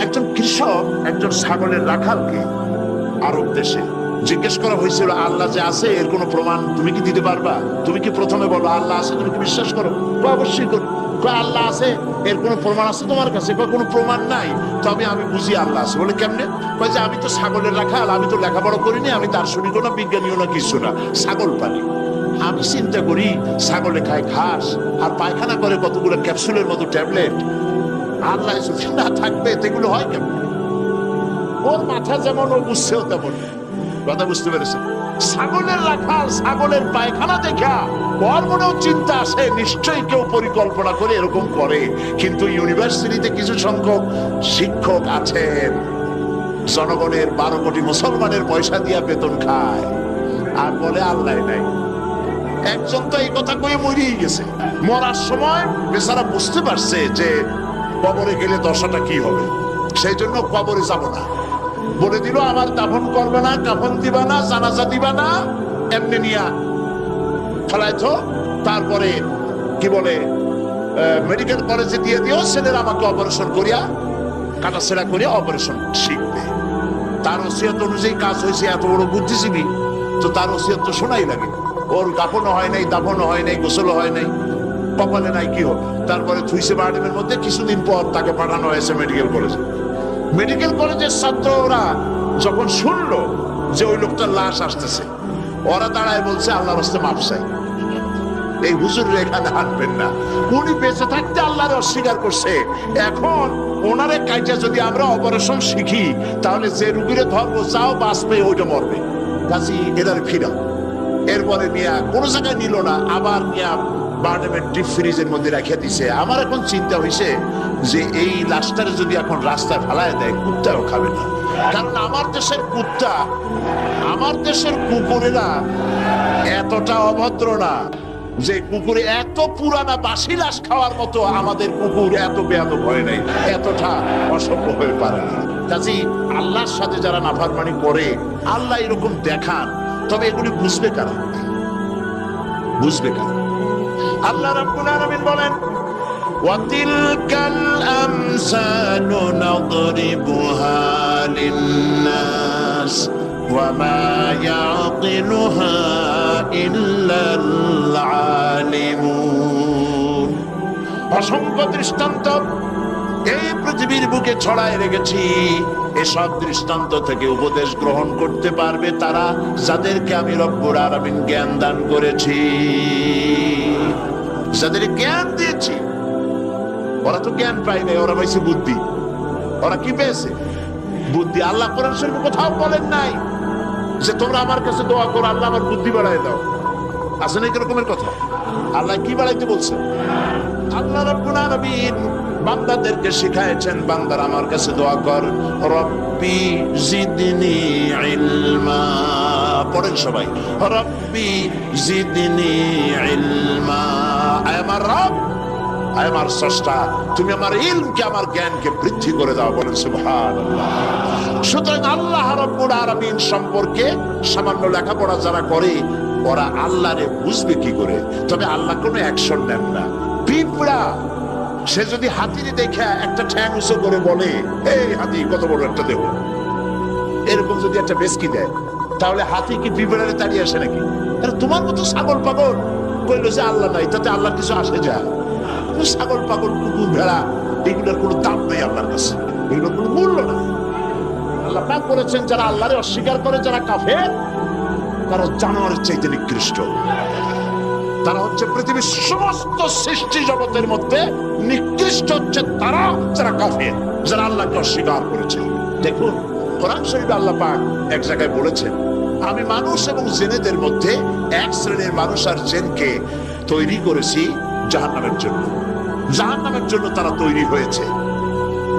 একজন কৃষক একজন ছাগলের রাখালকে আরব দেশে জিজ্ঞেস করা হয়েছিল, আল্লাহ যে আছে এর কোনো প্রমাণ তুমি কি দিতে পারবা? তুমি কি প্রথমে বলো আল্লাহ আছে, তুমি কি বিশ্বাস করো? অবশ্যই করি। আল্লাহ আছে, এর কোনো প্রমাণ আছে তোমার কাছে? কোনো প্রমাণ নাই। তবে আমি বুঝি আল্লাহ আছে। বলে কেমনে? যে আমি তো ছাগলের রাখাল, আমি তো লেখাপড়া করিনি, আমি দার্শনিকও না, বিজ্ঞানীও না, কিছু না, ছাগল পালি। আমি চিন্তা করি ছাগলে খায় ঘাস আর পায়খানা করে কতগুলো ক্যাপসুলের মতো ট্যাবলেট। আল্লাহ যদি না থাকবে এগুলো হয় কেমন? ওর মাথা যেমন ও বুঝছেও তেমন। কথা বুঝতে পেরেছেন? ছাগলের রাখাল ছাগলের পায়খানা দেখা ওর মনেও চিন্তা আসে, নিশ্চয়ই কেউ পরিকল্পনা করে এরকম করে। কিন্তু ইউনিভার্সিটিতে কিছু সংখ্যক শিক্ষক আছেন জনগণের 12 কোটি মুসলমানের পয়সা দিয়া বেতন খায় আর বলে আল্লাহ নাই। একজন তো এই কথা কয়ে মরিয়ে গেছে। মরার সময় বেচারা বুঝতে পারছে যে কবরে গেলে দশাটা কি হবে, সেই জন্য কবরে যাব না। বলে দিল আমার দাফন করবে না, কাফন দিবা না, জানাজা দিবা না, এমনি নিয়া ফেলাইতো। তারপরে কি বলে মেডিকেল কলেজে দিয়ে দিও, ছেলেরা আমাকে অপারেশন করিয়া কাটাছেড়া করিয়া অপারেশন শিখবে। তার ওসিয়ত অনুযায়ী কাজ হয়েছে। এত বড় বুদ্ধিজীবী, তো তার ওসিয়ত তো শোনাই লাগে। ওর কাফনও হয় নাই, দাফনও হয় নাই, গোসলও হয় নাই, কপালে নাই, কি হবে? তারপরে থুইসে বার্ডেমের মধ্যে কিছুদিন পর তাকে পাঠানো হয়েছে মেডিকেল কলেজে। মেডিকেল কলেজের ছাত্ররা যখন শুনলো যে ওই লোকটার লাশ আসতেছে, ওরা দাঁড়ায় বলছে আল্লাহর রাস্তায় মাপ চাই। এই হুজুর এখানে আনবেন না। উনি বেঁচে থাকতে আল্লাহর অস্বীকার করছে। এখন ওনারে কাজে যদি আমরা অপারেশন শিখি, তাহলে যে রুগীরে ধরবো যাও বাঁচবে ওইটা মরবে। কাজী এদের ফিরা। এরপরে নিয়া কোনো জায়গায় নিল না, আবার নিয়া বার্ডেমের ডিপ ফ্রিজের মধ্যে রেখে দিছে। আমার এখন চিন্তা হয়েছে যে এই লাশটারে যদি এখন রাস্তায় ফেলায় দেয়, কুত্তাও খাবে না। কারণ আমার দেশের কুত্তা, আমার দেশের কুকুরেরা এতটা অভদ্র না যে কুকুরে এত পুরানা বাসি লাশ খাওয়ার মতো আমাদের কুকুর এত বেয়াদব হয় নাই, এতটা অসভ্য হয়ে পারে না। কাজী আল্লাহর সাথে যারা নাফরমানি করে, আল্লাহ এরকম দেখান, তবে এগুলি বুঝবে কারা? বুঝবে কারা? আল্লাহ রাব্বুল আলামিন বলেন ওয়াতিলকাল আমসালু নাদরিবুহা লিন্নাস ওয়া মা ইয়াকিলুহা ইল্লাল আলিমুন। অসংখ্য দৃষ্টান্ত এই পৃথিবীর বুকে ছড়ায় রেখেছি। এসব দৃষ্টান্ত থেকে উপদেশ গ্রহণ করতে পারবে তারা যাদেরকে আমি রব্বুল আলামিন জ্ঞান দান করেছি, যাদের জ্ঞান দিয়েছি। ওরা তো জ্ঞান পায় নাই, ওরা পাইছে বুদ্ধি। ওরা কি পেয়েছে? বুদ্ধি। আল্লাহ কোরআন শরীফে কোথাও বলেন নাই যে তোমরা আমার কাছে দোয়া করো আল্লাহ আমার বুদ্ধি বাড়ায় দাও। আছে না এরকমের কথা? আল্লাহ কি বাড়াইতে বলছে? আল্লাহ রাব্বুল আলামিন বান্দাদেরকে শিখায়েছেন, বান্দার আমার কাছে দোয়া কর, রব্বি জিদনি ইলমা। পড়েন সবাই, রব্বি জিদনি ইলমা। আয় আমার রব, আয় আমার স্রষ্টা, তুমি আমার ইলমকে, আমার জ্ঞানকে বৃদ্ধি করে দাও। বলেন সুবহানাল্লাহ। সুতরাং আল্লাহ রাব্বুল আলামিন সম্পর্কে সামান্য লেখাপড়া যারা করে, ওরা আল্লাহরে বুঝবে কি করে? তবে আল্লাহ কোনো অ্যাকশন নেন না। পিঁপড়া সে যদি হাতির দেখে একটা ঠ্যাং উঁচু করে বলে, এই হাতি কত বড় একটা দেহ, এরকম যদি একটা বেসকি দেয়, তাহলে হাতি কি পিঁপড়ারে তাড়িয়ে আসে নাকি? তোমার মতো ছাগল পাগল কইলো যে আল্লাহ নাই, তাতে আল্লাহ কিছু আসে যায়? ছাগল পাগল কুকুর ভেড়া এগুলোর কোনো দাম নেই আল্লাহর কাছে, এগুলোর কোনো মূল্য নাই। আল্লাহ পাক বলেছেন যারা আল্লাহরে অস্বীকার করে, যারা কাফের, তারা জানোয়ারের চাইতে নিকৃষ্ট। তারা হচ্ছে পৃথিবীর সমস্ত সৃষ্টি জগতের মধ্যে নিকৃষ্ট হচ্ছে তারা, যারা কাফের, যারা আল্লাহকে অস্বীকার করেছে। দেখুন কোরআন শরীফে আল্লাহ পাক এক জায়গায় বলেছেন, আমি মানুষ এবং জিনেদের মধ্যে এক শ্রেণীর মানুষ আর জিনকে তৈরি করেছি জাহান্নামের জন্য। জাহান্নামের জন্য তারা তৈরি হয়েছে।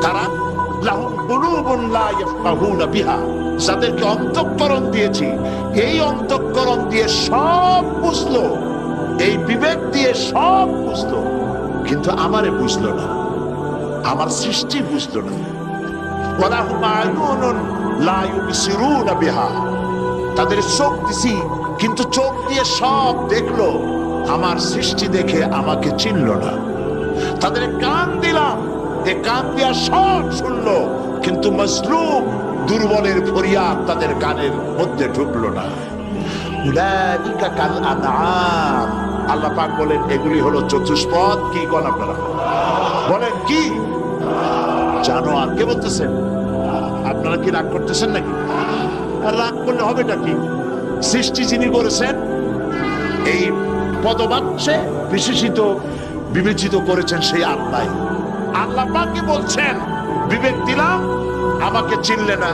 তারা লাহুম কুলুবুন লা ইয়াফকাহুনা বিহা, যাদেরকে অন্তঃকরণ দিয়েছি, এই অন্তঃকরণ দিয়ে সব বুঝলো, এই বিবেক দিয়ে সব বুঝলো, কিন্তু আমারে বুঝলো না, আমার সৃষ্টি বুঝলো না। ওয়ালাহুম আয়ুনুন লা ইউবসিরুনা বিহা, তাদের চোখ দিছি, কিন্তু চোখ দিয়ে সব দেখলো, আমার সৃষ্টি দেখে আমাকে চিনল না। তাদের কান দিলাম, এ কান দিয়া সব শুনলো, কিন্তু মজলুম দুর্বলের ফরিয়াদ তাদের কানের মধ্যে ঢুকলো না। উলাইকা কাল আনআম, আল্লাহ পাক বলেন এগুলি হলো চতুষ্পদ। কি কোন আপনারা বলেন কি? জানোয়ার। কে বলতেছেন? আপনারা কি রাগ করতেছেন নাকি? আর রাগ করলে হবেটা কি? সৃষ্টি যিনি করেছেন, এই পদবাচ্যে বিশেষিত বিবেচিত করেছেন সেই আল্লাহ। আল্লাহ পাকই বলছেন বিবেক দিলাম, আমাকে চিনলে না,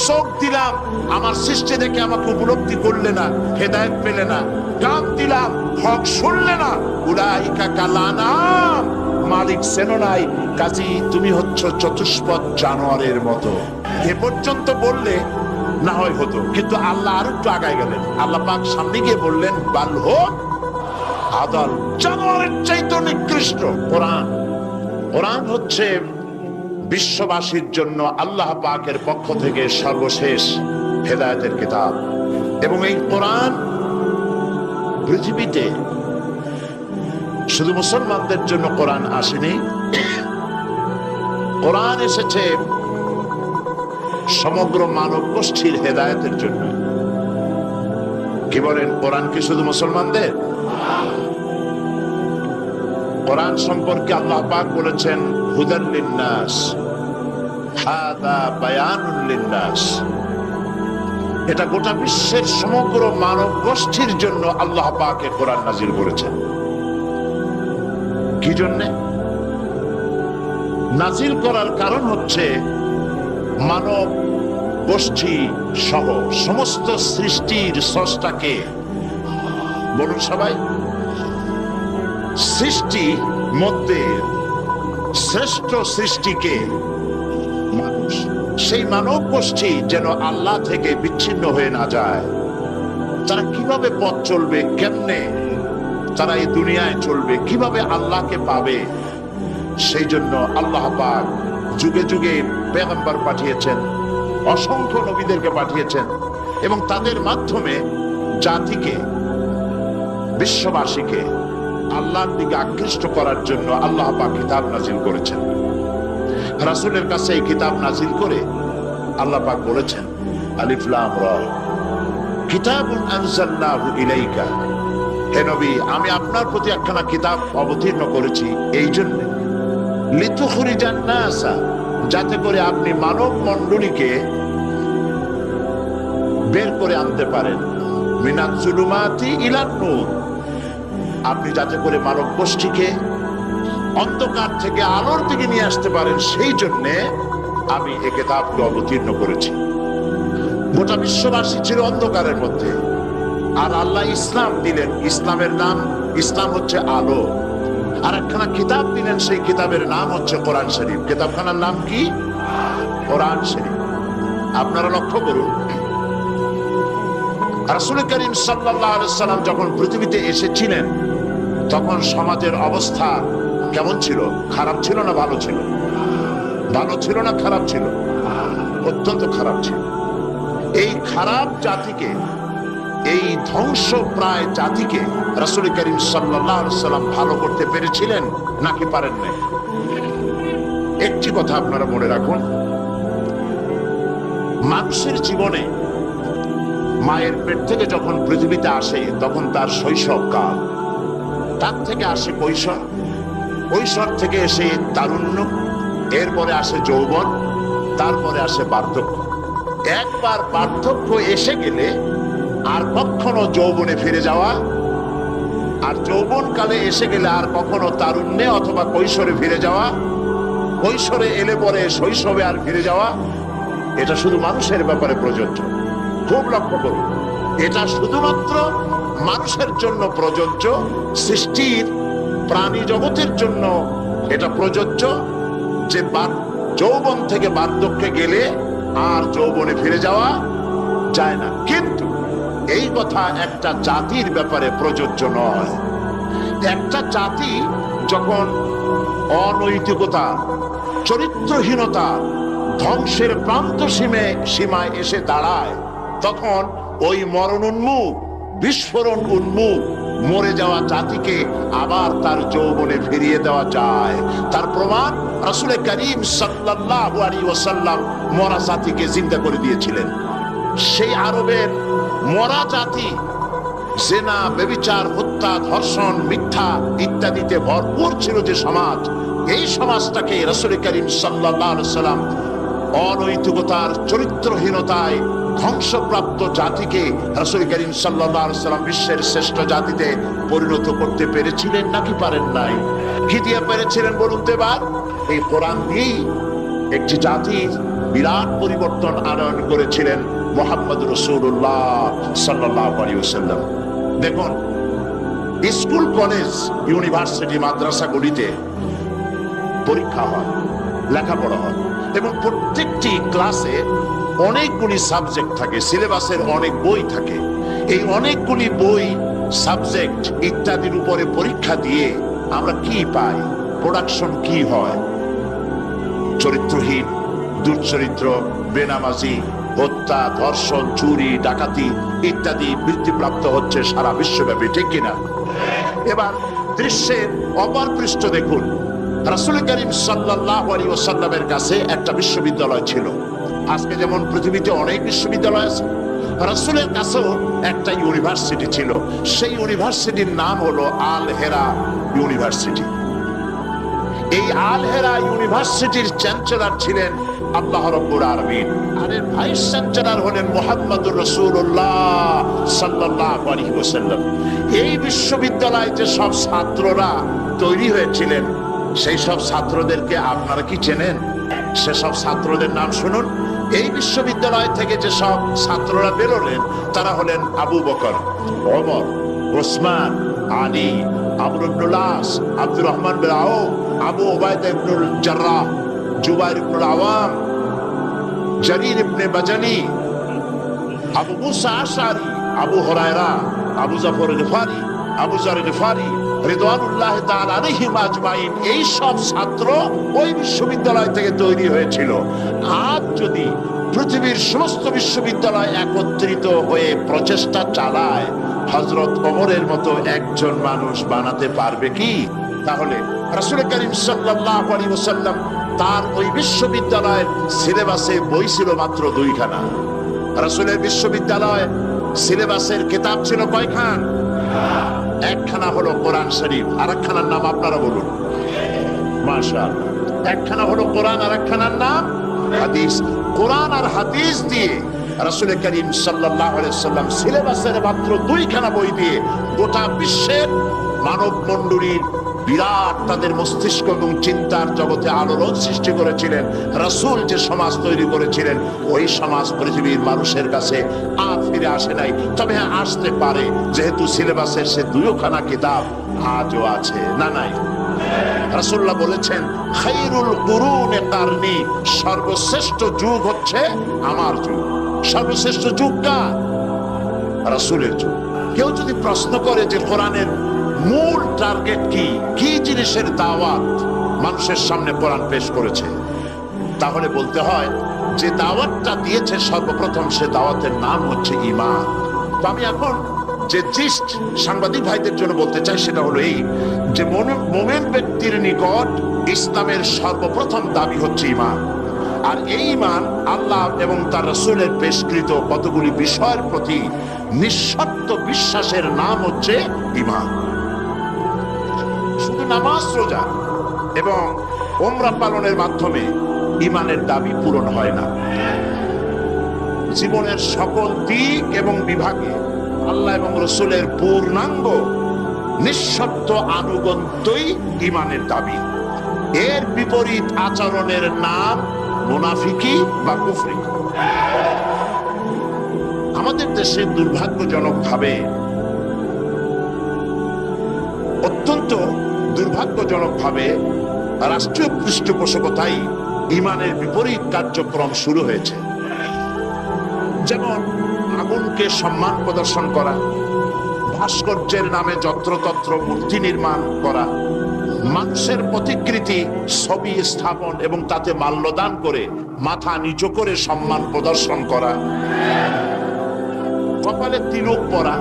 চোখ দিলাম, আমার সৃষ্টি দেখে আমাকে উপলব্ধি করলে না, হেদায়েত পেলে না, কান দিলাম, হক শুনলে না, উলাইকা কাল আনআম, মালিক চেনো নাই, কাজী তুমি হচ্ছ চতুষ্পদ জানোয়ারের মতো। এ পর্যন্ত বললে না হয় হতো, কিন্তু আল্লাহ আর একটু আগায় গেলেন। আল্লাহ পাক সামনে গিয়ে বললেন বাল হোক আদল, জানোয়ারের চাইতে নিকৃষ্ট। কোরআন, কোরআন হচ্ছে বিশ্ববাসীর জন্য আল্লাহ পাকের পক্ষ থেকে সর্বশেষ হেদায়েতের কিতাব। এবং এই কোরআন পৃথিবীতে শুধু মুসলমানদের জন্য কোরআন আসেনি, কোরআন এসেছে সমগ্র মানব গোষ্ঠীর হেদায়েতের জন্য। কি বলেন? কোরআন কি শুধু মুসলমানদের? কোরআন সম্পর্কে আল্লাহ পাক বলেছেন হুদাল লিন্নাস, হাদা বায়ানুল লিন্নাস। এটা গোটা বিশ্বের সমগ্র মানব গোষ্ঠীর জন্য আল্লাহ পাক এ কোরআন নাজিল করেছেন। কি জন্যে নাজিল করার কারণ হচ্ছে মানব গোষ্ঠী সহ সমস্ত সৃষ্টির স্রষ্টাকে, বলুন সবাই, সৃষ্টি মধ্যে শ্রেষ্ঠ সৃষ্টিকে মানুষ, সেই মানব গোষ্ঠী যেন আল্লাহ থেকে বিচ্ছিন্ন হয়ে না যায়। তারা কিভাবে পথ চলবে, কেমনে তারা এই দুনিয়ায় চলবে, কিভাবে আল্লাহকে পাবে, সেই জন্য আল্লাহ পাক যুগে যুগে পেগম্বর পাঠিয়েছেন, অসংখ্য নবীদেরকে পাঠিয়েছেন, এবং তাদের মাধ্যমে জাতিকে, বিশ্ববাসীকে আল্লাহর দিকে আকৃষ্ট করার জন্য আল্লাহ পাক কিতাব নাজিল করেছেন। রাসূলের কাছে এই কিতাব নাজিল করে আল্লাহ পাক বলেছেন আলিফ লাম রা কিতাবুন আনজালনাহু ইলাইকা, হে নবী আমি আপনার প্রতি একখানা কিতাব অবতীর্ণ করেছি এই জন্য, লিতুখরিজান নাসা, যাতে করে আপনি মানব মণ্ডলীকে বের করে আনতে পারেন, মিনাজ জুলুমাতি ইলান নূর, আপনি যাতে করে মানব গোষ্ঠীকে অন্ধকার থেকে আলোর দিকে নিয়ে আসতে পারেন, সেই জন্য আমি এই কিতাবকে অবতীর্ণ করেছি। গোটা বিশ্ববাসী ছিল অন্ধকারের মধ্যে, আর আল্লাহ ইসলাম দিলেন, ইসলামের নাম, ইসলাম হচ্ছে আলো। আর একখানা কিতাব দিলেন, সেই কিতাবের নাম হচ্ছে কোরআন শরীফ। কিতাবখানার নাম কি? কোরআন শরীফ। আপনারা লক্ষ্য করুন, রাসূল করিম সাল্লাল্লাহু আলাইহি সাল্লাম যখন পৃথিবীতে এসেছিলেন তখন সমাজের অবস্থা কেমন ছিল? খারাপ ছিল না ভালো ছিল? ভালো ছিল না খারাপ ছিল? অত্যন্ত খারাপ ছিল। এই খারাপ জাতিকে, এই ধ্বংস প্রায় জাতিকে রাসূল করিম সাল্লাল্লাহু আলাইহি সাল্লাম ভালো করতে পেরেছিলেন নাকি পারেন নাই? একটি কথা আপনারা মনে রাখুন, মানুষের জীবনে মায়ের পেট থেকে যখন পৃথিবীতে আসে তখন তার শৈশব কাল, তার থেকে আসে কৈশোর, কৈশোর থেকে এসে তারুণ্য, এরপরে আসে যৌবন, তারপরে আসে বার্ধক্য। একবার বার্ধক্য এসে গেলে আর কখনো যৌবনে ফিরে যাওয়া, আর যৌবন কালে এসে গেলে আর কখনো তারুণ্যে অথবা কৈশোরে ফিরে যাওয়া, কৈশোরে এলে পরে শৈশবে আর ফিরে যাওয়া, এটা শুধু মানুষের ব্যাপারে প্রযোজ্য। খুব লক্ষ্য করুন, এটা শুধুমাত্র মানুষের জন্য প্রযোজ্য, সৃষ্টির প্রাণী জগতের জন্য এটা প্রযোজ্য যে যৌবন থেকে বার্ধক্যে গেলে আর যৌবনে ফিরে যাওয়া যায় না। কিন্তু এই কথা একটা জাতির ব্যাপারে প্রযোজ্য নয়। একটা জাতি যখন অনৈতিকতা, চরিত্রহীনতা, ধ্বংসের প্রান্ত সীমায় এসে দাঁড়ায়, তখন ওই মরণ উন্মুখ, বিস্ফোরণ উন্মুখ মরে যাওয়া জাতিকে আবার তার যৌবনে ফিরিয়ে দেওয়া যায়। তার প্রমাণ রাসূল করিম সাল্লাল্লাহু আলাইহি ওয়াসাল্লাম মরা জাতিকে জিন্দা করে দিয়েছিলেন। সেই আরবের মরা জাতি জেনা, ব্যভিচার, হত্যা, ধর্ষণ, মিথ্যা ইত্যাদিতে ভরপুর ছিল যে সমাজ, এই সমাজটাকে রাসূল করিম সাল্লাল্লাহু আলাইহি ওয়াসাল্লাম অনৈতিকতার, চরিত্রহীনতায় ধ্বংসপ্রাপ্ত জাতিকে রাসূল করিম সাল্লাল্লাহু আলাইহি ওয়াসাল্লাম বিশ্বের শ্রেষ্ঠ জাতিতে পরিণত করতে পেরেছিলেন নাকি পারেন নাই? কি দিয়ে পেরেছিলেন বলুন তো এবার? এই কোরআন দিয়েই একটি জাতির বিরাট পরিবর্তন আনয়ন করেছিলেন মুহাম্মদ রাসূলুল্লাহ সাল্লাল্লাহু আলাইহি ওয়াসাল্লাম। দেখুন, স্কুল, কলেজ, ইউনিভার্সিটি, মাদ্রাসাগুলিতে পরীক্ষা হয়, লেখাপড়া হয় এবং প্রত্যেকটি ক্লাসে অনেকগুলি সাবজেক্ট থাকে, সিলেবাসের অনেক বই থাকে। এই অনেকগুলি বই, সাবজেক্ট ইত্যাদির উপরে পরীক্ষা দিয়ে আমরা কি পাই? প্রোডাকশন কি হয়? চরিত্রহীন, দুশ্চরিত্র, বেনামাজি, হত্যা, ধর্ষণ, চুরি, ডাকাতি ইত্যাদি বৃদ্ধিপ্রাপ্ত হচ্ছে সারা বিশ্বব্যাপী, ঠিক কিনা? এবার দৃশ্যের অপর পৃষ্ঠ দেখুন, রাসূল করিম সাল্লাল্লাহু আলাইহি ওয়াসাল্লামের কাছে একটা বিশ্ববিদ্যালয় ছিল। আজকে যেমন পৃথিবীতে অনেক বিশ্ববিদ্যালয় আছে, রাসূলের কাছেও একটা ইউনিভার্সিটি ছিল। সেই ইউনিভার্সিটির নাম হলো আল হেরা ইউনিভার্সিটি। এই আল হেরা ইউনিভার্সিটির চ্যান্সেলর ছিলেন আল্লাহ রাব্বুল আলামিন, আর এর ভাইস চ্যান্সেলর হলেন মুহাম্মদুর রাসূলুল্লাহ সাল্লাল্লাহু আলাইহি ওয়াসাল্লাম। এই বিশ্ববিদ্যালয়ে যে সব ছাত্ররা তৈরি হয়েছিলেন, সেই সব ছাত্রদেরকে আপনারা কি চেনেন? সেসব ছাত্রদের নাম শুনুন। এই বিশ্ববিদ্যালয় থেকে যে সব ছাত্ররা বেরোলেন, তারা হলেন আবু বকর, ওমর, ওসমান, আলী, আমর ইবনুল আস, আব্দুর রহমান বিন আওফ, আবু উবাইদা ইবনুল জাররাহ, জুবাইর ইবনুল আওয়াম, জারির ইবনে বাজালি, আবু মুসা আশআরী, আবু হুরায়রা, আবু জাফর গিফারি, আবু যার গিফারি রিদওয়ানুল্লাহ তাআলা আলাইহিম আজমাইন। এই সব ছাত্র ওই বিশ্ববিদ্যালয় থেকে তৈরি হয়েছিল। আজ যদি পৃথিবীর সমস্ত বিশ্ববিদ্যালয় একত্রিত হয়ে প্রচেষ্টা চালায়, হযরত ওমরের মতো একজন মানুষ বানাতে পারবে কি? তাহলে রাসূল করিম সাল্লাল্লাহু আলাইহি ওয়াসাল্লাম তার ওই বিশ্ববিদ্যালয়ের সিলেবাসে বই ছিল মাত্র 2খানা। রাসূলের বিশ্ববিদ্যালয় সিলেবাসের কিতাব ছিল কয়খান? একখানা হলো কোরআন শরীফ, আর একখানার নাম আপনারা বলুন। মাশাআল্লাহ, একখানা হলো কোরআন, আর একখানার নাম হাদিস। কোরআন আর হাদিস দিয়ে রাসূল করিম সাল্লাল্লাহু আলাইহি ওয়াসাল্লাম সিলেবাসের মাত্র 2খানা বই দিয়ে গোটা বিশ্বের মানব মণ্ডলীর বিরাট তাদের মস্তিষ্ক এবং চিন্তার জগতে আলোড়ন সৃষ্টি করেছিলেন। রাসূল যে সমাজ তৈরি করেছিলেন, ওই সমাজ পৃথিবীর মানুষের কাছে আর ফিরে আসে নাই। তবে হ্যাঁ, আসতে পারে, যেহেতু সিলেবাসের সে 2খানা কিতাব আজও আছে। না নাই? রাসূলুল্লাহ বলেছেন, খায়রুল কুরুনে কারনি, সর্বশ্রেষ্ঠ যুগ হচ্ছে আমার যুগ। সর্বশ্রেষ্ঠ যুগ কার? রাসূলের যুগ। কেউ যদি প্রশ্ন করে যে কোরআনের মূল টার্গেট কি, কি জিনিসের দাওয়াত মানুষের সামনে কোরআন পেশ করেছে, তাহলে বলতে হয় যে দাওয়াতটা দিয়েছে সর্বপ্রথম, সে দাওয়াতের নাম হচ্ছে ঈমান। তো আমি এখন যে জিস্ট সাংবাদিক ভাইদের জন্য বলতে চাই, সেটা হলো এই যে মুমিন ব্যক্তির নিকট ইসলামের সর্বপ্রথম দাবি হচ্ছে ঈমান। আর এই ঈমান আল্লাহ এবং তার রাসূলের পেশকৃত কতগুলি বিষয়ের প্রতি নিঃশর্ত বিশ্বাসের নাম হচ্ছে ঈমান। শুধু নামাজ, রোজা এবং উমরা পালনের মাধ্যমে ঈমানের দাবি পূরণ হয় না। জীবনের সকল দিক এবং বিভাগে আল্লাহ এবং রাসূলের পূর্ণাঙ্গ নিঃশর্ত আনুগত্যই ঈমানের দাবি। এর বিপরীত আচরণের নাম মুনাফিকি বা কুফরি। আমাদের দেশে দুর্ভাগ্যজনকভাবে, অত্যন্ত দুর্ভাগ্যজনকভাবে রাষ্ট্রীয় পৃষ্ঠপোষকতায় ঈমানের বিপরীত কার্যক্রম শুরু হয়েছে। যেমন আগুনকে সম্মান প্রদর্শন করা, ভাস্কর্যের নামে যত্রতত্র মূর্তি নির্মাণ করা, মানুষের প্রতিকৃতি ছবি স্থাপন এবং তাতে মাল্যদান করে মাথা নিচু করে সম্মান প্রদর্শন করা, কপালে তিলক পরা,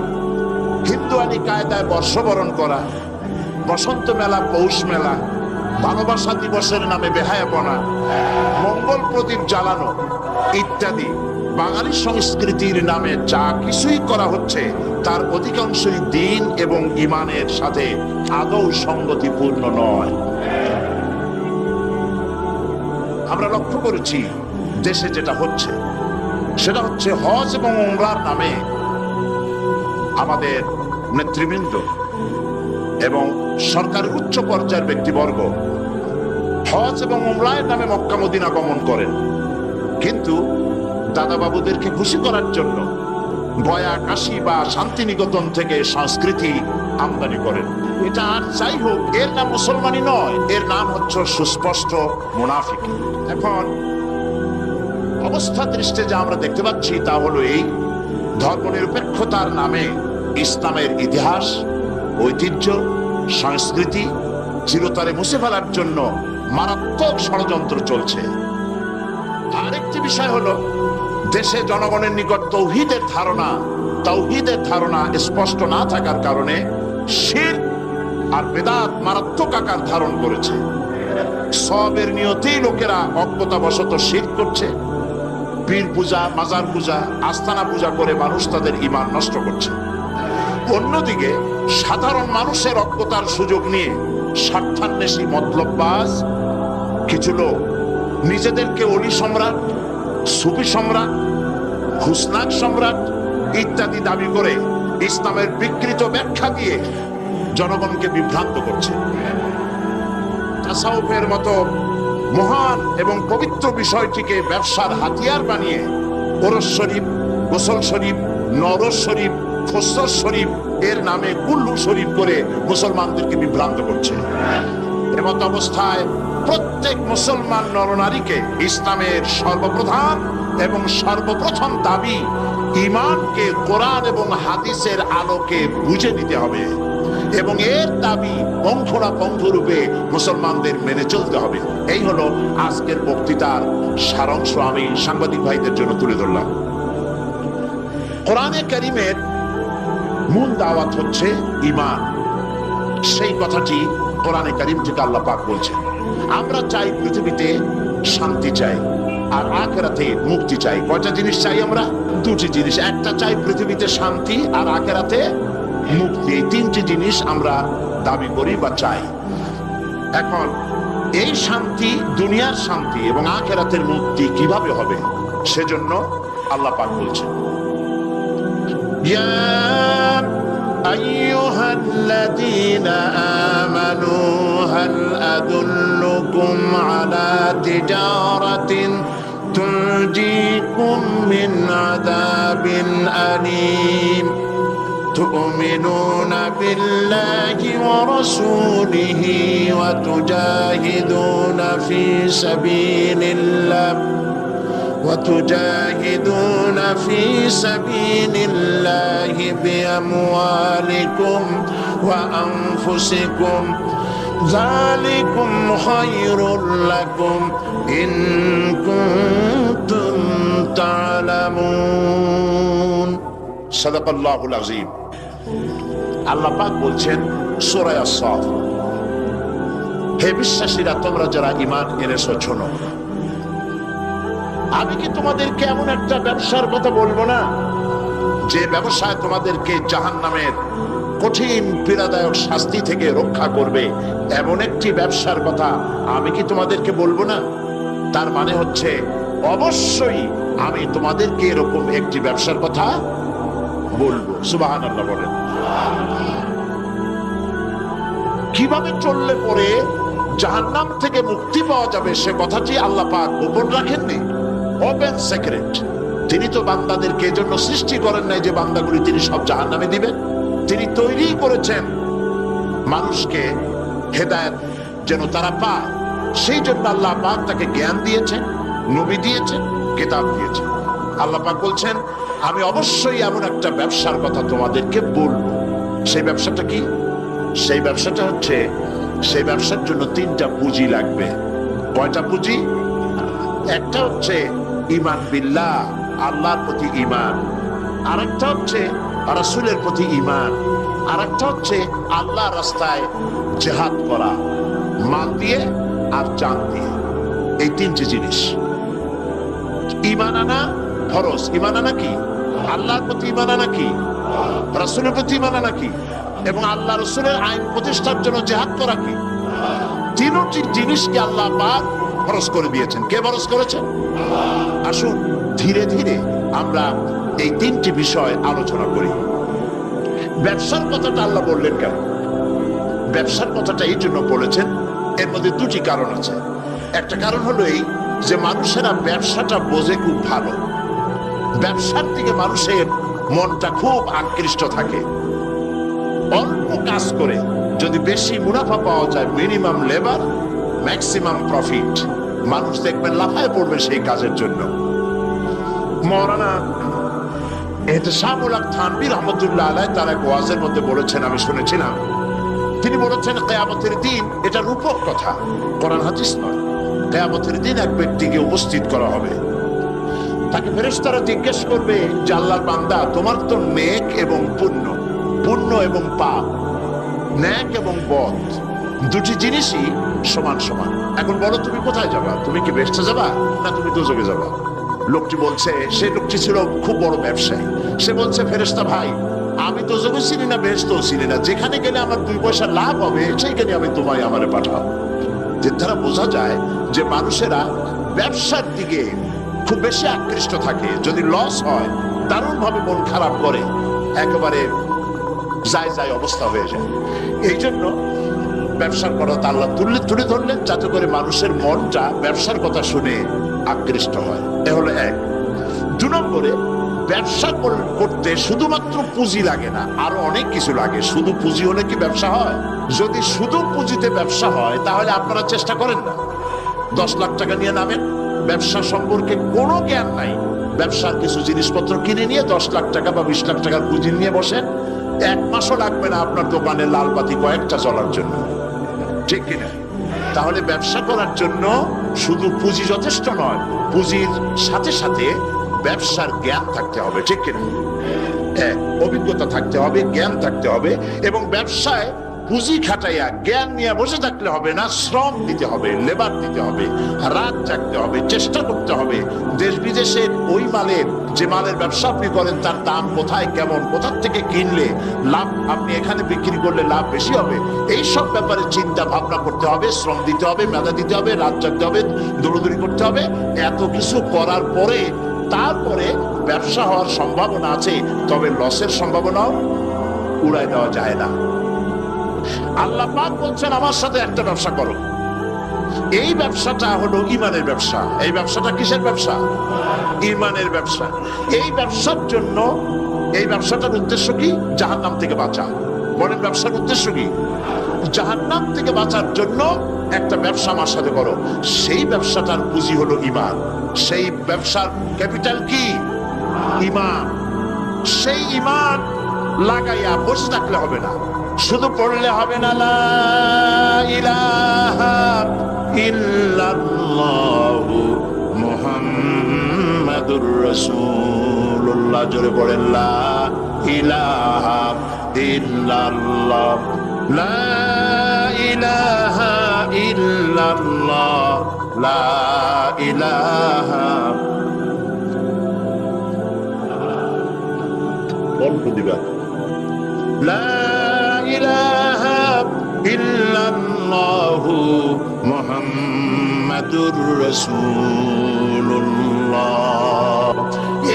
হিন্দুয়ানি কায়দায় বর্ষবরণ করা, বসন্ত মেলা, পৌষ মেলা, ভালোবাসা দিবসের নামে বেহায়াপনা, মঙ্গল প্রদীপ জ্বালানো ইত্যাদি বাঙালি সংস্কৃতির নামে যা কিছুই করা হচ্ছে তার অধিকাংশই দ্বীন এবং ঈমানের সাথে আদৌ সঙ্গতিপূর্ণ নয়। আমরা লক্ষ্য করেছি দেশে যেটা হচ্ছে সেটা হচ্ছে হজ এবং উমরার নামে আমাদের নেতৃবৃন্দ এবং সরকারের উচ্চ পর্যায়ের ব্যক্তিবর্গ হজ এবং উমরার নামে মক্কা মদিনা গমন করেন, কিন্তু দাদা বাবুদেরকে খুশি করার জন্য গয়া, কাশী বা শান্তিনিকেতন থেকে সংস্কৃতি আমদানি করেন। এটা আর যাই হোক, এর নাম মুসলমানই নয়, এর নাম হচ্ছে সুস্পষ্ট মুনাফিকি। এখন অবস্থা দৃষ্টে যা আমরা দেখতে পাচ্ছি তা হলো এই, ধর্মনিরপেক্ষতার নামে ইসলামের ইতিহাস, ঐতিহ্য, সংস্কৃতি চিরতরে মুছে ফেলার জন্য মারাত্মক ষড়যন্ত্র চলছে। আরেকটি বিষয় হলো দেশে জনগণের নিকট তাওহীদের ধারণা স্পষ্ট না থাকার কারণে শিরক আর বেদাত মারাত্মক আকার ধারণ করেছে। সবের নিয়তেই লোকেরা অজ্ঞতাবশত শিরক করছে, পীর পূজা, মাজার পূজা, আস্তানা পূজা করে মানুষ তাদের ঈমান নষ্ট করছে। অন্যদিকে সাধারণ মানুষের অজ্ঞতার সুযোগ নিয়ে স্বার্থান্বেষী মতলববাজ কিছু লোক নিজেদেরকে অলি সম্রাট, সুফি সম্রাট, হুসনাক সম্রাট ইত্যাদি দাবি করে ইসলামের বিকৃত ব্যাখ্যা দিয়ে জনগণকে বিভ্রান্ত করছে। তাসাউফের মতো মহান এবং পবিত্র বিষয়টিকে ব্যবসার হাতিয়ার বানিয়ে ওরস শরীফ, গোসল শরীফ, নরস শরীফ, খসরস শরীফ এর নামে কুল্লু শরীফ করে মুসলমানদেরকে বিভ্রান্ত করছে। এমত অবস্থায় প্রত্যেক মুসলমান নরনারীকে ইসলামের সর্বপ্রধান এবং সর্বপ্রথম দাবি ঈমানকে কোরআন এবং হাদিসের আলোকে বুঝে নিতে হবে এবং এর দাবি পঙ্খরাপঙ্খ রূপে মুসলমানদের মেনে চলতে হবে। এই হলো আজকের বক্তৃতার সারাংশ আমি সাংবাদিক ভাইদের জন্য তুলে ধরলাম। কোরআনে কারীমের মূল দাওয়াত হচ্ছে ঈমান। সেই কথাটি কোরআনে কারীম থেকে আল্লাহ পাক বলছেন। আমরা চাই পৃথিবীতে শান্তি চাই আর আখিরাতে মুক্তি চাই। কয়টা জিনিস চাই আমরা? দুটি জিনিস। একটা চাই পৃথিবীতে শান্তি আর আখিরাতে মুক্তি। এই তিনটি জিনিস আমরা দাবি করি বা চাই। এখন এই শান্তি, দুনিয়ার শান্তি এবং আখিরাতের মুক্তি কিভাবে হবে সেজন্য আল্লাহ পাক বলছেন, ইয়া আইয়ুহাল্লাযীনা আমানু হাল আদুল্লুকুম আলা তিজারাতিন তুনজিকুম মিন আযাবিন আলীম تؤمنون بالله ورسوله وتجاهدون في سبيل الله بأموالكم وأنفسكم ذلكم خير لكم إن كنتم تعلمون সাদাকাল্লাহুল আযীম। আল্লাহ পাক বলছেন সূরা আস-সাফ, হে বিশ্বাসীরা, তোমরা যারা ঈমান এনেছো শোনো, আমি কি তোমাদেরকে এমন একটা ব্যবসার কথা বলবো না যে ব্যবসায় তোমাদেরকে জাহান্নামের কঠিন পীড়াদায়ক শাস্তি থেকে রক্ষা করবে? এমন একটি ব্যবসার কথা আমি কি তোমাদেরকে বলবো না? তার মানে হচ্ছে অবশ্যই আমি তোমাদেরকে এরকম একটি ব্যবসার কথা বলবো। সুবহানাল্লাহ বলেন। কিভাবে চললে পরে জাহান্নাম থেকে মুক্তি পাওয়া যাবে সে কথাটি আল্লাহ পাক গোপন রাখেননি, ওপেন সিক্রেট। তিনি তো বান্দাদেরকে এজন্য সৃষ্টি করেন নাই যে বান্দাগুলি তিনি সব জাহান্নামে দিবেন। তিনি তৈরি করেছেন মানুষকে হেদায়েত যেন তারা পায়, সেই জন্য আল্লাহ পাক তাকে জ্ঞান দিয়েছেন, নবী দিয়েছেন, কিতাব দিয়েছেন। আল্লাহ পাক বলছেন আমি অবশ্যই এমন একটা ব্যবসার কথা তোমাদেরকে বলবো। সেই ব্যবসাটা কি? সেই ব্যবসাটা হচ্ছে, সেই ব্যবসার জন্য তিনটা পুঁজি লাগবে। কয়টা পুঁজি? একটা হচ্ছে ঈমান বিল্লাহ, আল্লাহর প্রতি ঈমান। আরেকটা হচ্ছে রাসূলের প্রতি ঈমান, আর একটা হচ্ছে আল্লাহর রাস্তায় জিহাদ করা, মাল দিয়ে আর জান দিয়ে। এই তিনটি জিনিস। ঈমান আনা ফরজ। ঈমান আনা কি? আল্লাহর প্রতি ঈমান আনা কি? রাসূলের প্রতি ঈমান আনা কি? এবং আল্লাহ রাসূলের আইন প্রতিষ্ঠার জন্য জিহাদ করা কি? তিনটি জিনিসকে আল্লাহ পাক ফরজ করে দিয়েছেন। কে ফরজ করেছেন? আসুন ধীরে ধীরে আমরা এই তিনটি বিষয় আলোচনা করি। ব্যবসার কথাটা আল্লাহ বললেন কেন? ব্যবসার কথাটা এই জন্য বলেছেন, এর মধ্যে দুটি কারণ আছে। একটা কারণ হলো এই যে মানুষেরা ব্যবসাটা বোঝে খুব ভালো, ব্যবসার দিকে মানুষের মনটা খুব আকৃষ্ট থাকে। অল্প কাজ করে যদি বেশি মুনাফা পাওয়া যায়, মিনিমাম লেবার ম্যাক্সিমাম প্রফিট, মানুষ দেখবেন লাফায় পড়বে সেই কাজের জন্য। মাওলানা ইহতিসামুল হক থানভী রাহমাতুল্লাহ আলাইহি তার এক ওয়াজের মধ্যে বলেছেন, আমি শুনেছিলাম, তিনি বলেছেন কিয়ামতের দিন, এটা রূপক কথা, কোরআন হাদিস নয়। কিয়ামতের দিন এক ব্যক্তিকে উপস্থিত করা হবে, তাকে ফেরেশতারা জিজ্ঞেস করবে যে আল্লাহর বান্দা, তোমার তো নেক এবং পুণ্য, পুণ্য এবং পাপ, নেক এবং বদ, দুটি জিনিসই সমান সমান। এখন বলো তুমি কোথায় যাবা? তুমি কি বেহেশতে যাবা না তুমি দোজখে যাবা? লোকটি বলছে, সে লোকটি ছিল খুব বড় ব্যবসায়ী, সে বলছে ফেরেশতা ভাই, আমি দোজখও চিনি না বেহেশতও চিনি না, যেখানে গেলে আমার 2 পয়সা লাভ হবে সেইখানে আমি তোমায় আমারে পাঠাও। যে দ্বারা বোঝা যায় যে মানুষেরা ব্যবসার দিকে খুব বেশি আকৃষ্ট থাকে, যদি লস হয় দারুণ ভাবে মন খারাপ করে, একেবারে যায় যায় অবস্থা হয়ে যায়। এই জন্য ব্যবসার কথা আল্লাহ তুলে ধরলেন যাতে করে মানুষের মনটা ব্যবসার কথা শুনে আকৃষ্ট হয়। এ হলো এক। 2 নম্বরে, ব্যবসা করতে শুধুমাত্র পুঁজি লাগে না, আরো অনেক কিছু লাগে। শুধু পুঁজি হলে কি ব্যবসা হয়? যদি শুধু পুঁজিতে ব্যবসা হয় তাহলে আপনারা চেষ্টা করেন না, 10 লাখ টাকা নিয়ে নামেন, ব্যবসা সম্পর্কে কোনো জ্ঞান নাই, ব্যবসার কিছু জিনিসপত্র কিনে নিয়ে 10 লাখ টাকা বা 20 লাখ টাকার পুঁজি নিয়ে বসেন, 1 মাসও লাগবে না আপনার দোকানে লাল বাতি কয়েকটা জ্বলার জন্য, ঠিক কিনা? তাহলে ব্যবসা করার জন্য শুধু পুঁজি যথেষ্ট নয়, পুঁজির সাথে সাথে ব্যবসার জ্ঞান থাকতে হবে, ঠিক কিনা? অভিজ্ঞতা থাকতে হবে, জ্ঞান থাকতে হবে। এবং ব্যবসায় পুঁজি খাটাইয়া জ্ঞান নিয়ে বসে থাকলে হবে না, শ্রম দিতে হবে, লেবার দিতে হবে, রাত জাগতে হবে, চেষ্টা করতে হবে। দেশ বিদেশের ওই মালের, যে মালের ব্যবসা আপনি করেন তার দাম কোথায়, কেমন, কোথা থেকে কিনলে লাভ, আপনি এখানে বিক্রি করলে লাভ বেশি হবে, এই সব ব্যাপারে চিন্তা ভাবনা করতে হবে, শ্রম দিতে হবে, মেধা দিতে হবে, রাত জাগতে হবে, দৌড়দৌড়ি করতে হবে। এত কিছু করার পরে তারপরে ব্যবসা হওয়ার সম্ভাবনা আছে, তবে লসের সম্ভাবনাও উড়াই দেওয়া যায় না। আল্লাহ পাক বলছেন আমার সাথে একটা ব্যবসা করো, এই ব্যবসাটা হলো ঈমানের ব্যবসা। এই ব্যবসাটা কিসের ব্যবসা? ঈমানের ব্যবসা। এই ব্যবসার জন্য, এই ব্যবসাটার উদ্দেশ্য কি? জাহান্নাম থেকে বাঁচা। বলেন ব্যবসার উদ্দেশ্য কি? জাহান্নাম থেকে বাঁচার জন্য একটা ব্যবসা আমার সাথে করো। সেই ব্যবসাটার পুঁজি হলো ঈমান। সেই ব্যবসার ক্যাপিটাল কি? ঈমান। সেই ঈমান লাগাইয়া বসে থাকলে হবে না, শুধু পড়লে হবে না লা ইলাহা ইল্লাল্লাহু মুহাম্মাদুর রাসূলুল্লাহ। জোরে পড়েন লা ইলাহা ইল্লাল্লাহ, লা ইলাহা ইল্লাল্লাহ, লা ইলাহা। বলবো দিবা লা ইলাহা ইল্লাল্লাহু মুহাম্মাদুর রাসূলুল্লাহ।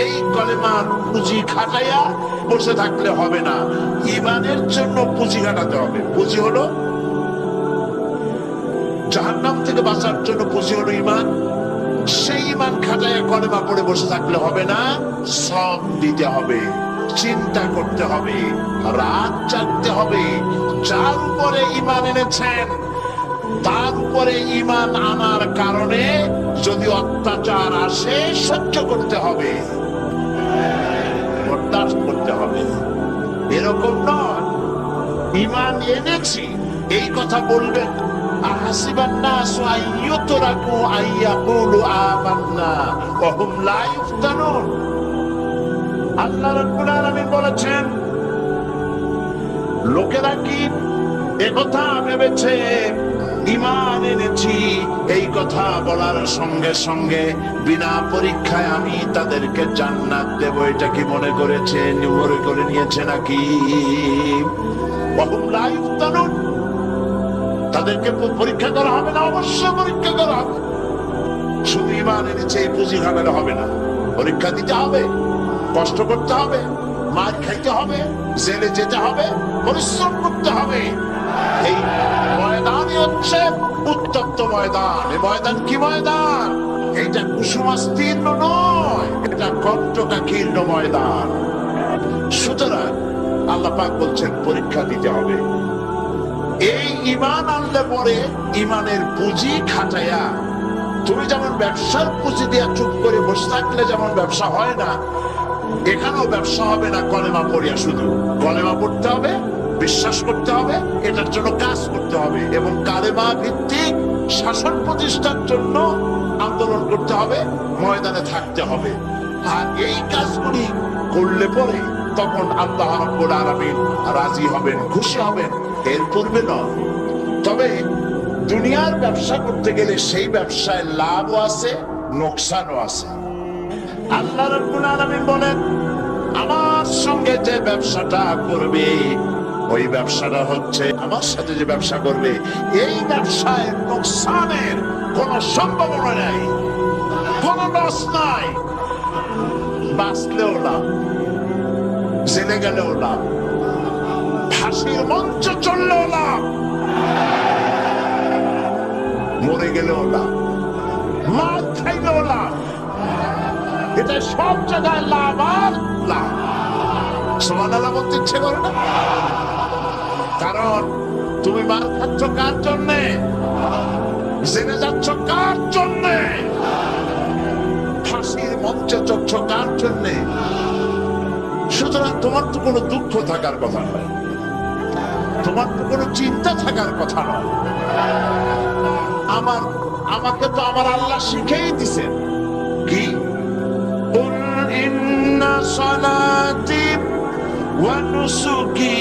এই কলেমার পুঁজি খাটাইয়া বসে থাকলে হবে না, ঈমানের জন্য পুঁজি খাটাতে হবে। পুঁজি হলো জাহান্নাম থেকে বাঁচার জন্য, পুঁজি হলো ঈমান। সেই ঈমান খাটাইয়া কলেমা পড়ে বসে থাকলে হবে না, শ্রম দিতে হবে, চিন্তা করতে হবে, রাত জাগতে হবে। যার উপরে ঈমান এনেছেন তার উপরে ঈমান আনার কারণে যদি অত্যাচার আসে সহ্য করতে হবে, বরদাস্ত করতে হবে। এরকম নয় ঈমান এনেছি এই কথা বলবেন, আহাসিবান নাসু আইয়ুতরাকু আইয়াকুলু আমান্না ওয়া হুম লা ইফতানুন। আল্লাহ রাব্বুল আলামিন বলেছেন, লোকেরা কি একথা ভেবেছে ঈমান এনেছি, এই কথা বলার সঙ্গে সঙ্গে বিনা পরীক্ষায় আমি তাদেরকে জান্নাত দেব, এটা কি মনে করেছে, মনে করে নিয়েছে নাকি? ওয়াহুম লা ইফতানুন, তাদেরকে পরীক্ষা করা হবে না? অবশ্যই পরীক্ষা করা হবে। শুধু ঈমান এনেছে এই পুঁজি ঘাটালে হবে না, পরীক্ষা দিতে হবে, কষ্ট করতে হবে, মার খাইতে হবে, জেলে যেতে হবে, পরিশ্রম করতে হবে। এই ময়দানই হচ্ছে উত্তপ্ত ময়দান। এই ময়দান কি ময়দান? এইটা কুসুমাস্তীর্ণ নয়, এটা কণ্টকাকীর্ণ ময়দান। সুতরাং আল্লাহ পাক বলছেন পরীক্ষা দিতে হবে। এই ঈমান আনলে পরে ঈমানের পুঁজি খাটাইয়া, তুমি যেমন ব্যবসার পুঁজি দিয়া চুপ করে বসে থাকলে যেমন ব্যবসা হয় না, এখানেও ব্যবসা হবে না কলেমা পড়িয়া। শুধু কলেমা পড়তে হবে, বিশ্বাস করতে হবে, এটার জন্য কাজ করতে হবে এবং কালেমা ভিত্তিক শাসন প্রতিষ্ঠার জন্য আন্দোলন করতে হবে, ময়দানে থাকতে হবে। আর এই কাজগুলি করলে পরে তখন আল্লাহ রাব্বুল আলামিন রাজি হবেন, খুশি হবেন, এর পূর্বে নয়। তবে দুনিয়ার ব্যবসা করতে গেলে সেই ব্যবসায় লাভও আছে, লোকসানও আছে। আল্লাহ রাব্বুল আলামিন বলেন, আমার সঙ্গে যে ব্যবসাটা করবে, ওই ব্যবসাটা হচ্ছে, আমার সাথে যে ব্যবসা করবে, এই ব্যবসায় লোকসানের কোন সম্ভাবনা নাই, কোন লস নাই। বাঁচলেও লাভ, জেলে গেলেও লাভ, ফাঁসির মঞ্চে চললেও লাভ, মরে গেলেও লাভ, মার খাইলেও লাভ। এটা সব জায়গায় লাভ আর লাভ। সুবহানাল্লাহ বলতে ইচ্ছে করে না? কারণ তুমি মার খাচ্ছ কার জন্যে? জেনে যাচ্ছ কার জন্যে? ফাঁসির মঞ্চে চড়ছ কার জন্যে? সুতরাং তোমার তো কোনো দুঃখ থাকার কথা নয়, তোমার তো কোনো চিন্তা থাকার কথা নয়। আমাকে তো আমার আল্লাহ শিখেই দিছেন কি, কুল ইন্না সালাতি ওয়া নুসুকি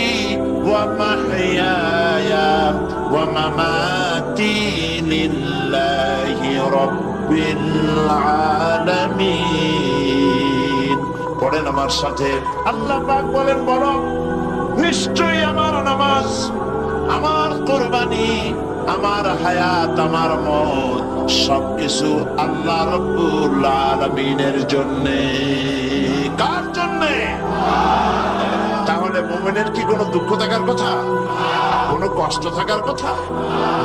ওয়া মাহইয়ায়া ওয়া মামাতি লিল্লাহি রাব্বিল আলামিন। পড়েন আমার সাথে। আল্লাহ পাক বলেন, বলো নিশ্চয়ই আমার নামাজ, আমার কুরবানি, আমার হায়াত, আমার মত সবকিছু আল্লাহ রাব্বুল আলামিনের জন্য। কার জন্য? তাহলে মুমিনের কি কোনো দুঃখ থাকার কথা, কোনো কষ্ট থাকার কথা?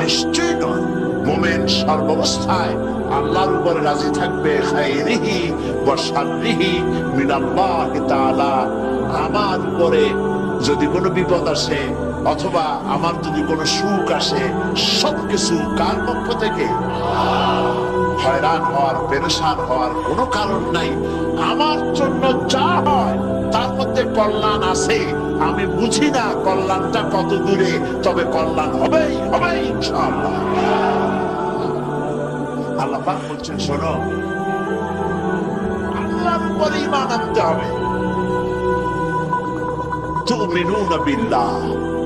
নিশ্চয়ই নয়। মুমিন সর্বাবস্থায় আল্লাহর উপরে রাজি থাকবে, খাইরিহি ওয়া শাররিহি মিনাল্লাহি তাআলা। আমার উপরে যদি কোনো বিপদ আসে অথবা আমার যদি কোনো সুখ আসে, সবকিছু কার পক্ষ থেকে? হয়রান হওয়ার, পেরেশান হওয়ার কোনো কারণ নাই। আমার জন্য যা হয় তার মধ্যে কল্যাণ আছে। আমি বুঝি না কল্যাণটা কত দূরে, তবে কল্যাণ হবেই হবে ইনশাআল্লাহ। আল্লাহ পাক বলছেন, শোনো, আল্লাহর উপরে ঈমান আনতে হবে। তুমিনুনা বিল্লাহ।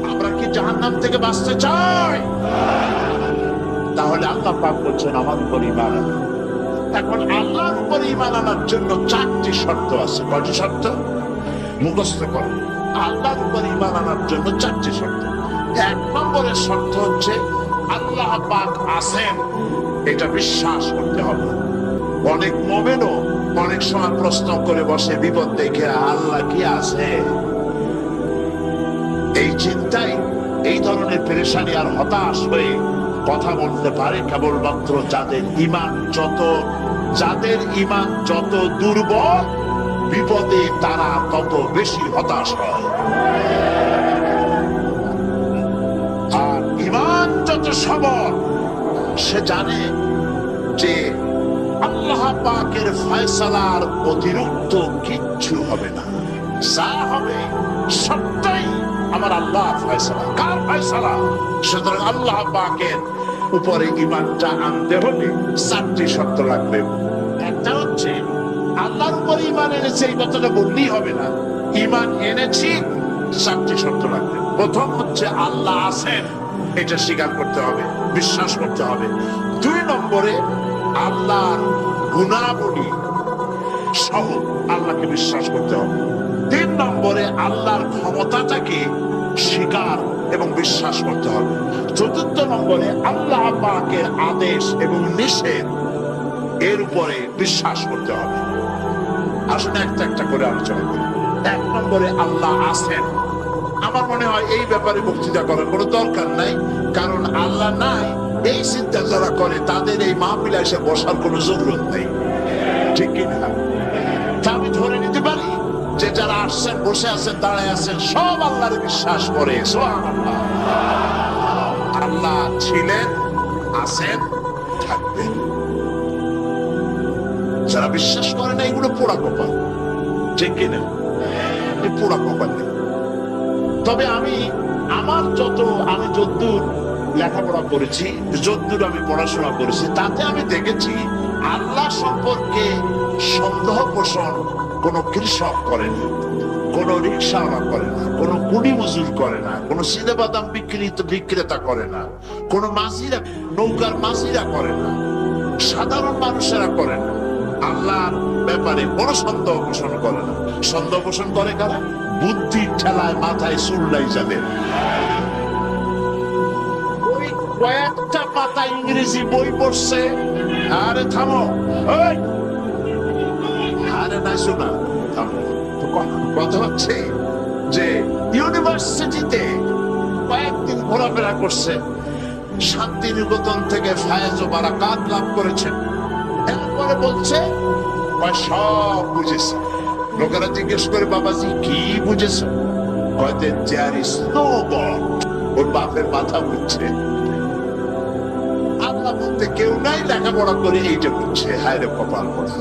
আমরা কি জাহান্নাম থেকে বাঁচতে চাই? তাহলে আল্লাহ পাক বলছেন আমার উপর ঈমান আনো। এখন আল্লাহর উপর ঈমান আনার জন্য 4টি শর্ত আছে। কয়টি শর্ত? মুখস্থ করো। আল্লাহর উপর ঈমান আনার জন্য 4টি শর্ত। 1 নম্বরের শর্ত হচ্ছে আল্লাহ পাক আছেন, এটা বিশ্বাস করতে হবে। অনেক মুমিনও অনেক সময় প্রশ্ন করে বসে বিপদ দেখে, আল্লাহ কি আছে? এই চিন্তায় এই ধরনের পেরেশানি আর হতাশ হয়ে কথা বলতে পারে কেবলমাত্র যাদের ঈমান যত দুর্বল, বিপদে তারা তত বেশি হতাশ হয়। আর ঈমান যত সবল, সে জানে যে আল্লাহ পাকের ফয়সালার অতিরিক্ত কিচ্ছু হবে না। যা হবে সবটাই আমার আল্লাহ ফয়সালা। কার ফয়সালা? সুতরাং আল্লাহ পাকের উপরে ঈমানটা আনতে হলে 4টি শর্ত লাগবে। একটা হচ্ছে আল্লাহর উপরে ঈমান এনেছে এই কথাটা বললেই হবে না। ঈমান এনেছি, 4টি শর্ত লাগবে। প্রথম হচ্ছে আল্লাহ আছেন, এটা স্বীকার করতে হবে, বিশ্বাস করতে হবে। 2 নম্বরে আল্লাহর গুণাবলী সহ আল্লাহকে বিশ্বাস করতে হবে। 3 নম্বরে আল্লাহর ক্ষমতাটাকে স্বীকার এবং বিশ্বাস করতে হবে। 4র্থ নম্বরে আল্লাহ পাকের আদেশ এবং নিষেধ এর উপরে বিশ্বাস করতে হবে। আসলে একটা একটা করে আলোচনা করি। 1 নম্বরে আল্লাহ আছেন। আমার মনে হয় এই ব্যাপারে বক্তৃতা করার কোনো দরকার নাই, কারণ আল্লাহ নাই এই চিন্তা যারা করে তাদের এই মাহফিলে এসে বসার কোনো জরুরত নেই, ঠিক কিনা? তা আমি ধরে নিতে পারি যে যারা আসছেন, বসে আছেন, দাঁড়ায় আছেন, সব আল্লাহর বিশ্বাস করে। সুবহানাল্লাহ। আল্লাহ ছিলেন, আছেন, থাকবেন। যারা বিশ্বাস করে না এগুলো পোড়া কপাল, ঠিক কিনা? এই পোড়া কপাল নেই। তবে আমি যতদূর লেখাপড়া করেছি, যতদূর আমি পড়াশোনা করেছি, তাতে আমি দেখেছি আল্লাহ সম্পর্কে সন্দেহ পোষণ কোন কৃষক করে না, কোন রিক্সাওয়ালা করে না, কোন কুলি মজুর করে না, কোন সিদে বাদাম বিক্রেতা করে না, কোন মাঝিরা, নৌকার মাঝিরা করে না, সাধারণ মানুষেরা করে না। আল্লাহর ব্যাপারে কোন সন্দেহ পোষণ করে না। সন্দেহ পোষণ করে কারা? বুদ্ধির ঠেলায় মাথায় চুললাই যাবে। ওই কয়েকটা পাতা ইংরেজি বই পড়ছে, আরে থামো, আরে না শোনা, থামো। কথা হচ্ছে যে ইউনিভার্সিটিতে কয়েকদিন ঘোরাফেরা করছে, শান্তিনিকেতন থেকে ফায়েজ ও বারাকাত লাভ করেছেন। এরপরে বলছে সব বুঝেছে। লোকেরা জিজ্ঞেস করে, বাবাজি কি বুঝেছ? হয়তো ওর বাপের মাথা বুঝছে। আল্লাহ বলতে কেউ নাই, লেখাপড়া করে এইটা বুঝছে। হায় রে কপাল পড়া।